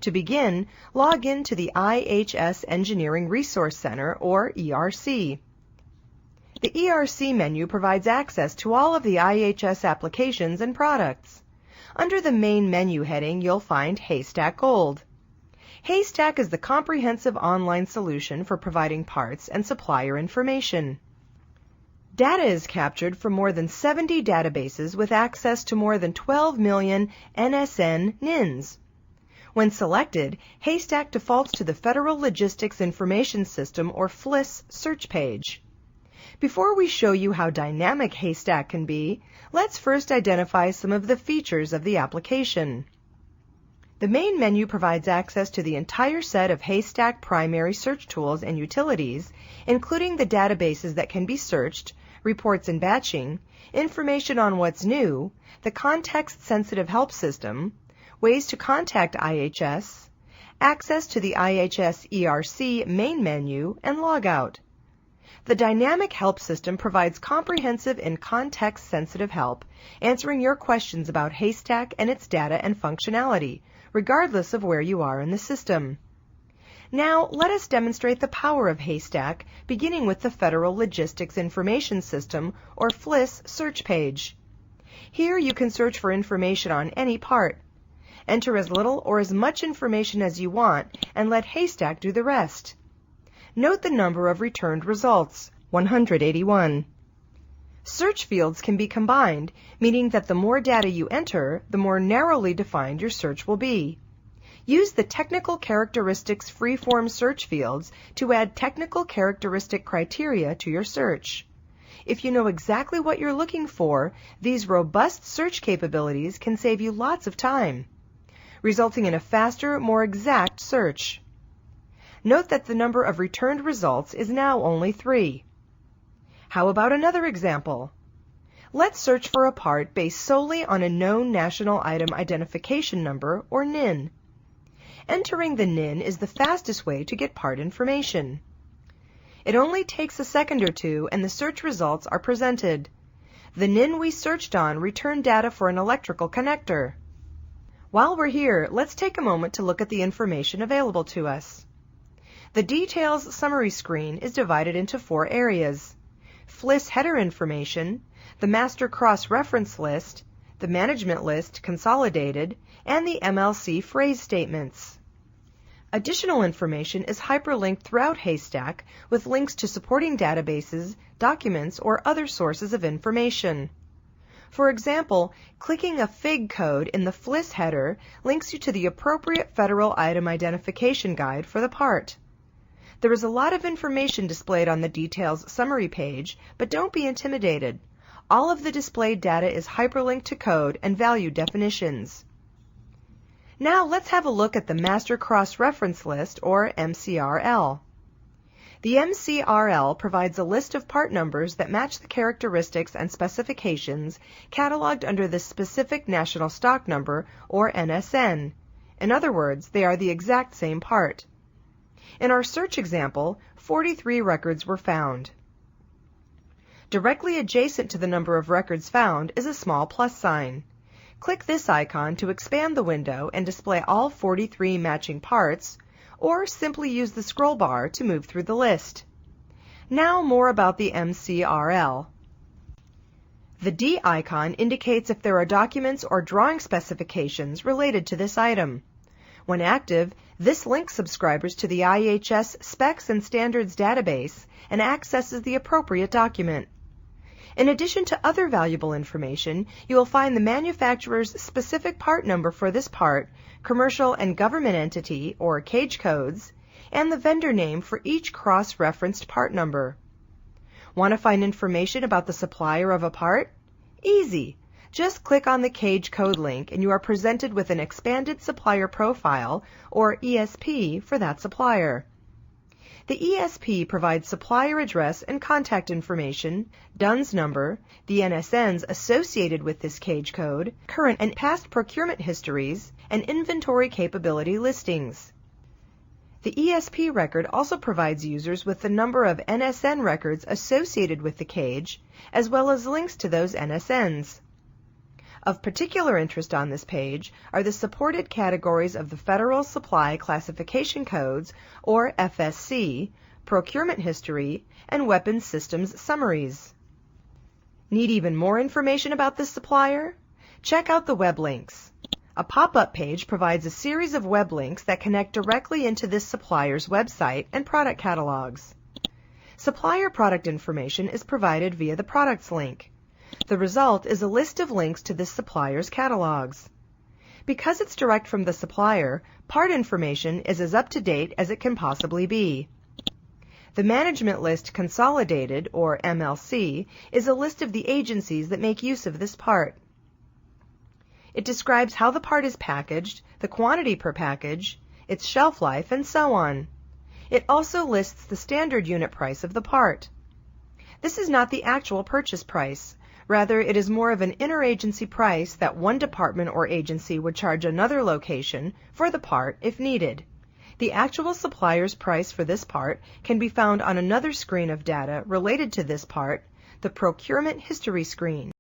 To begin, log in to the IHS Engineering Resource Center, or ERC. The ERC menu provides access to all of the IHS applications and products. Under the Main Menu heading, you'll find Haystack Gold. Haystack is the comprehensive online solution for providing parts and supplier information. Data is captured from more than 70 databases with access to more than 12 million NSN NINs. When selected, Haystack defaults to the Federal Logistics Information System, or FLIS, search page. Before we show you how dynamic Haystack can be, let's first identify some of the features of the application. The main menu provides access to the entire set of Haystack primary search tools and utilities, including the databases that can be searched, reports and batching, information on what's new, the context-sensitive help system, ways to contact IHS, access to the IHS ERC main menu, and logout. The Dynamic Help System provides comprehensive and context-sensitive help, answering your questions about Haystack and its data and functionality, regardless of where you are in the system. Now, let us demonstrate the power of Haystack, beginning with the Federal Logistics Information System, or FLIS, search page. Here you can search for information on any part. Enter as little or as much information as you want, and let Haystack do the rest. Note the number of returned results, 181. Search fields can be combined, meaning that the more data you enter, the more narrowly defined your search will be. Use the Technical Characteristics Freeform search fields to add technical characteristic criteria to your search. If you know exactly what you're looking for, these robust search capabilities can save you lots of time, resulting in a faster, more exact search. Note that the number of returned results is now only 3. How about another example? Let's search for a part based solely on a known National Item Identification Number, or NIN. Entering the NIN is the fastest way to get part information. It only takes a second or two and the search results are presented. The NIN we searched on returned data for an electrical connector. While we're here, let's take a moment to look at the information available to us. The Details Summary screen is divided into 4 areas: FLIS header information, the Master Cross-Reference List, the Management List Consolidated, and the MLC phrase statements. Additional information is hyperlinked throughout Haystack with links to supporting databases, documents, or other sources of information. For example, clicking a FIG code in the FLIS header links you to the appropriate Federal Item Identification Guide for the part. There is a lot of information displayed on the Details Summary page, but don't be intimidated. All of the displayed data is hyperlinked to code and value definitions. Now let's have a look at the Master Cross-Reference List, or MCRL. The MCRL provides a list of part numbers that match the characteristics and specifications cataloged under the Specific National Stock Number, or NSN. In other words, they are the exact same part. In our search example, 43 records were found. Directly adjacent to the number of records found is a small plus sign. Click this icon to expand the window and display all 43 matching parts, or simply use the scroll bar to move through the list. Now more about the MCRL. The D icon indicates if there are documents or drawing specifications related to this item. When active, this links subscribers to the IHS Specs and Standards database and accesses the appropriate document. In addition to other valuable information, you will find the manufacturer's specific part number for this part, commercial and government entity, or cage codes, and the vendor name for each cross-referenced part number. Want to find information about the supplier of a part? Easy! Just click on the cage code link and you are presented with an expanded supplier profile, or ESP, for that supplier. The ESP provides supplier address and contact information, DUNS number, the NSNs associated with this cage code, current and past procurement histories, and inventory capability listings. The ESP record also provides users with the number of NSN records associated with the cage, as well as links to those NSNs. Of particular interest on this page are the supported categories of the Federal Supply Classification Codes, or FSC, procurement history, and weapons systems summaries. Need even more information about this supplier? Check out the web links. A pop-up page provides a series of web links that connect directly into this supplier's website and product catalogs. Supplier product information is provided via the Products link. The result is a list of links to this supplier's catalogs. Because it's direct from the supplier, part information is as up-to-date as it can possibly be. The Management List Consolidated, or MLC, is a list of the agencies that make use of this part. It describes how the part is packaged, the quantity per package, its shelf life, and so on. It also lists the standard unit price of the part. This is not the actual purchase price. Rather, it is more of an interagency price that one department or agency would charge another location for the part if needed. The actual supplier's price for this part can be found on another screen of data related to this part, the Procurement History screen.